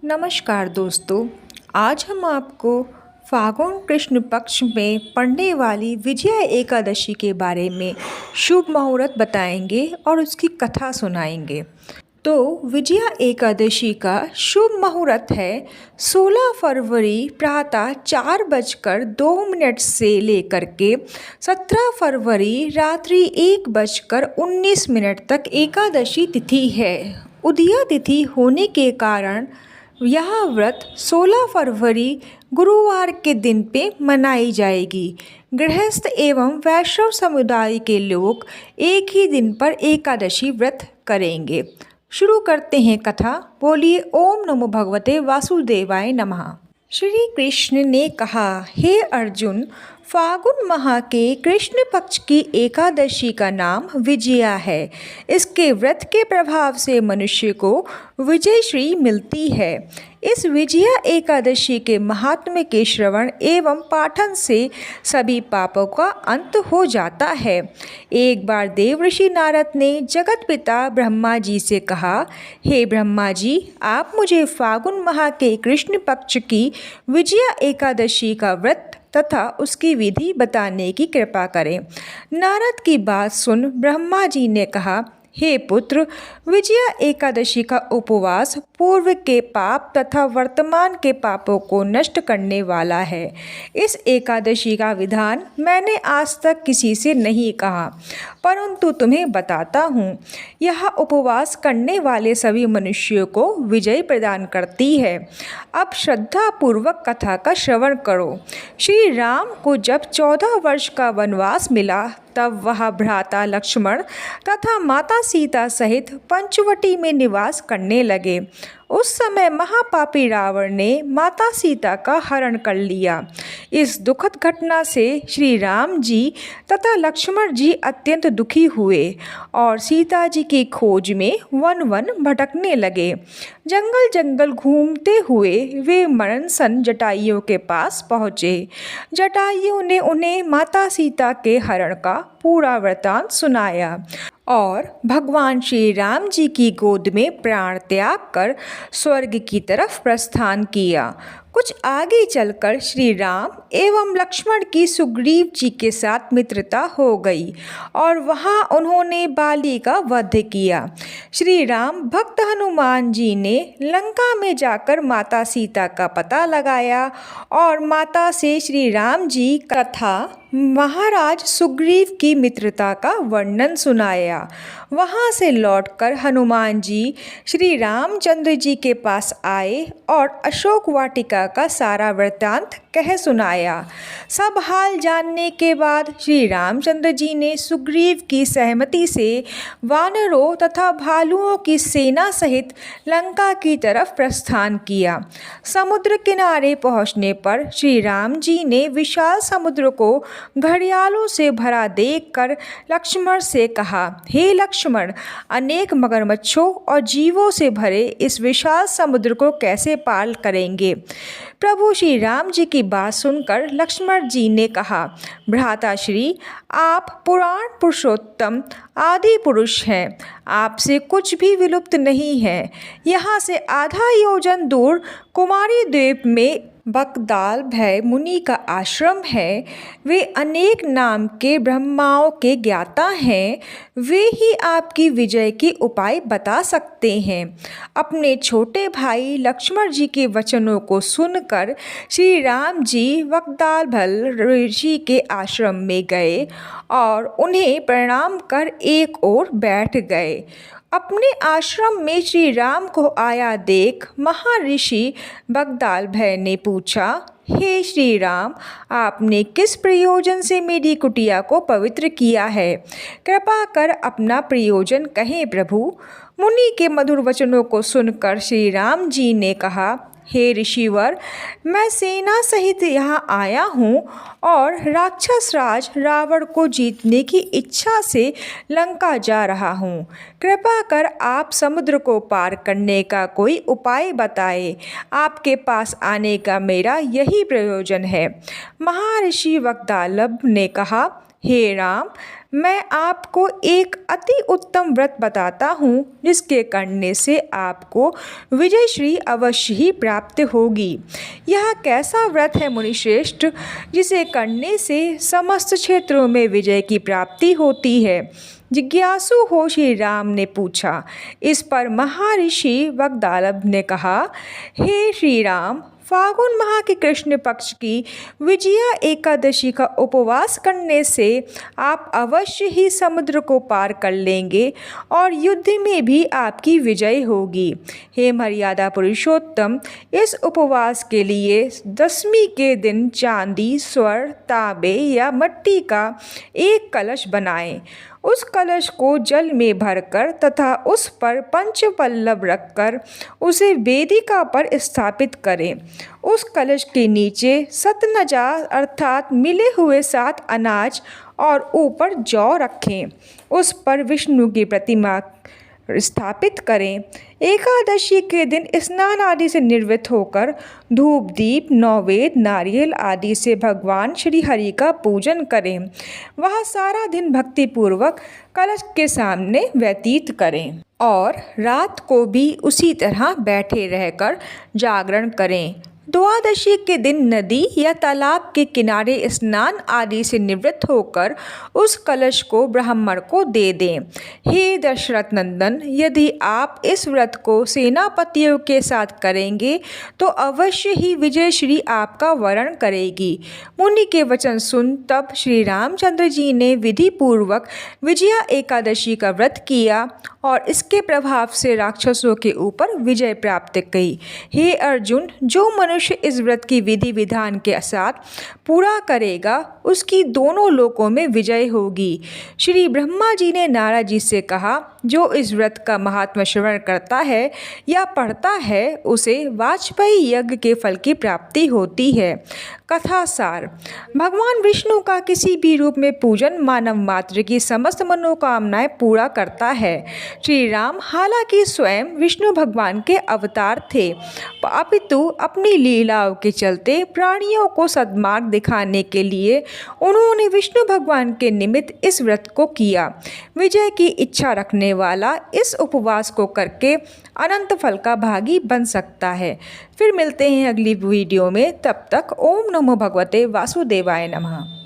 नमस्कार दोस्तों। आज हम आपको फागुन कृष्ण पक्ष में पड़ने वाली विजया एकादशी के बारे में शुभ मुहूर्त बताएंगे और उसकी कथा सुनाएंगे। तो विजया एकादशी का शुभ मुहूर्त है 16 फरवरी प्रातः 4:02 से लेकर के 17 फरवरी रात्रि 1:19 तक एकादशी तिथि है। उदया तिथि होने के कारण यह व्रत 16 फरवरी गुरुवार के दिन पे मनाई जाएगी। गृहस्थ एवं वैष्णव समुदाय के लोग एक ही दिन पर एकादशी व्रत करेंगे। शुरू करते हैं कथा। बोलिए ओम नमो भगवते वासुदेवाय नमः। श्री कृष्ण ने कहा, हे अर्जुन, फागुन माह के कृष्ण पक्ष की एकादशी का नाम विजया है। इसके व्रत के प्रभाव से मनुष्य को विजय श्री मिलती है। इस विजया एकादशी के महात्म्य के श्रवण एवं पाठन से सभी पापों का अंत हो जाता है। एक बार देवर्षि नारद ने जगत पिता ब्रह्मा जी से कहा, हे ब्रह्मा जी, आप मुझे फागुन माह के कृष्ण पक्ष की विजया एकादशी का व्रत तथा उसकी विधि बताने की कृपा करें। नारद की बात सुन ब्रह्मा जी ने कहा, हे पुत्र, विजया एकादशी का उपवास पूर्व के पाप तथा वर्तमान के पापों को नष्ट करने वाला है। इस एकादशी का विधान मैंने आज तक किसी से नहीं कहा, परंतु तुम्हें बताता हूँ। यह उपवास करने वाले सभी मनुष्यों को विजय प्रदान करती है। अब श्रद्धा पूर्वक कथा का श्रवण करो। श्री राम को जब 14 वर्ष का वनवास मिला, तब वह भ्राता लक्ष्मण तथा माता सीता सहित पंचवटी में निवास करने लगे। उस समय महापापी रावण ने माता सीता का हरण कर लिया। इस दुखद घटना से श्री राम जी तथा लक्ष्मण जी अत्यंत दुखी हुए और सीता जी की खोज में वन वन भटकने लगे। जंगल जंगल घूमते हुए वे मरणसन जटायुओं के पास पहुँचे। जटायुओं ने उन्हें माता सीता के हरण का पूरा वृतांत सुनाया और भगवान श्री राम जी की गोद में प्राण त्याग कर स्वर्ग की तरफ प्रस्थान किया। कुछ आगे चलकर श्री राम एवं लक्ष्मण की सुग्रीव जी के साथ मित्रता हो गई और वहां उन्होंने बाली का वध किया। श्री राम भक्त हनुमान जी ने लंका में जाकर माता सीता का पता लगाया और माता से श्री राम जी तथा महाराज सुग्रीव की मित्रता का वर्णन सुनाया। वहां से लौटकर हनुमान जी श्री रामचंद्र जी के पास आए और अशोक वाटिका का सारा वृत्तांत कह सुनाया। सब हाल जानने के बाद श्री रामचंद्र जी ने सुग्रीव की सहमति से वानरों तथा भालुओं की सेना सहित लंका की तरफ प्रस्थान किया। समुद्र किनारे पहुंचने पर श्री राम जी ने विशाल समुद्र को घड़ियालों से भरा देखकर लक्ष्मण से कहा, हे लक्ष्मण, अनेक मगरमच्छों और जीवों से भरे इस विशाल समुद्र को कैसे पार करेंगे। प्रभु श्री राम जी की बात सुनकर लक्ष्मण जी ने कहा, भ्राताश्री, आप पुराण पुरुषोत्तम आदि पुरुष हैं। आपसे कुछ भी विलुप्त नहीं है। यहाँ से आधा योजन दूर कुमारी द्वीप में बकदाल भय मुनि का आश्रम है। वे अनेक नाम के ब्रह्माओं के ज्ञाता हैं। वे ही आपकी विजय की उपाय बता सकते हैं। अपने छोटे भाई लक्ष्मण जी के वचनों को सुनकर श्री राम जी बकदाल भल ऋषि के आश्रम में गए और उन्हें प्रणाम कर एक ओर बैठ गए। अपने आश्रम में श्री राम को आया देख महर्षि बकदाल भय ने पूछा, हे श्री राम, आपने किस प्रयोजन से मेरी कुटिया को पवित्र किया है? कृपा कर अपना प्रयोजन कहें प्रभु। मुनि के मधुर वचनों को सुनकर श्री राम जी ने कहा, हे ऋषिवर, मैं सेना सहित यहाँ आया हूँ और राक्षस राज रावण को जीतने की इच्छा से लंका जा रहा हूँ। कृपा कर आप समुद्र को पार करने का कोई उपाय बताएं। आपके पास आने का मेरा यही प्रयोजन है। महर्षि वाग्देव ने कहा, हे राम, मैं आपको एक अति उत्तम व्रत बताता हूँ जिसके करने से आपको विजय श्री अवश्य ही प्राप्त होगी। यह कैसा व्रत है मुनिश्रेष्ठ जिसे करने से समस्त क्षेत्रों में विजय की प्राप्ति होती है? जिज्ञासु हो श्री राम ने पूछा। इस पर महर्षि वाग्देव ने कहा, हे श्री राम, फागुन माह के कृष्ण पक्ष की विजया एकादशी का उपवास करने से आप अवश्य ही समुद्र को पार कर लेंगे और युद्ध में भी आपकी विजय होगी। हे मर्यादा पुरुषोत्तम, इस उपवास के लिए दशमी के दिन चांदी, स्वर्ण, तांबे या मिट्टी का एक कलश बनाएं। उस कलश को जल में भरकर तथा उस पर पंचपल्लव रखकर उसे वेदिका पर स्थापित करें। उस कलश के नीचे सतनजा अर्थात मिले हुए 7 अनाज और ऊपर जौ रखें। उस पर विष्णु की प्रतिमा स्थापित करें। एकादशी के दिन स्नान आदि से निवृत्त होकर धूप दीप नैवेद्य नारियल आदि से भगवान श्री हरि का पूजन करें। वह सारा दिन भक्तिपूर्वक कलश के सामने व्यतीत करें और रात को भी उसी तरह बैठे रहकर जागरण करें। द्वादशी के दिन नदी या तालाब के किनारे स्नान आदि से निवृत्त होकर उस कलश को ब्राह्मण को दे दें। हे दशरथ नंदन, यदि आप इस व्रत को सेनापतियों के साथ करेंगे तो अवश्य ही विजय श्री आपका वरण करेगी। मुनि के वचन सुन तब श्री रामचंद्र जी ने विधि पूर्वक विजया एकादशी का व्रत किया और इसके प्रभाव से राक्षसों के ऊपर विजय प्राप्त की। हे अर्जुन, जो मनुष्य इस व्रत की विधि विधान के साथ पूरा करेगा उसकी दोनों लोकों में विजय होगी। श्री ब्रह्मा जी ने नारद जी से कहा, जो इस व्रत का महात्म्य श्रवण करता है या पढ़ता है उसे वाजपेयी यज्ञ के फल की प्राप्ति होती है। कथा सार। भगवान विष्णु का किसी भी रूप में पूजन मानव मात्र की समस्त मनोकामनाएं पूरा करता है। श्री राम हालांकि स्वयं विष्णु भगवान के अवतार थे, अपितु अपनी लीलाओं के चलते प्राणियों को सद्मार्ग दिखाने के लिए उन्होंने विष्णु भगवान के निमित्त इस व्रत को किया। विजय की इच्छा रखने वाला इस उपवास को करके अनंत फल का भागी बन सकता है। फिर मिलते हैं अगली वीडियो में, तब तक ओम नमो भगवते वासुदेवाय नमः।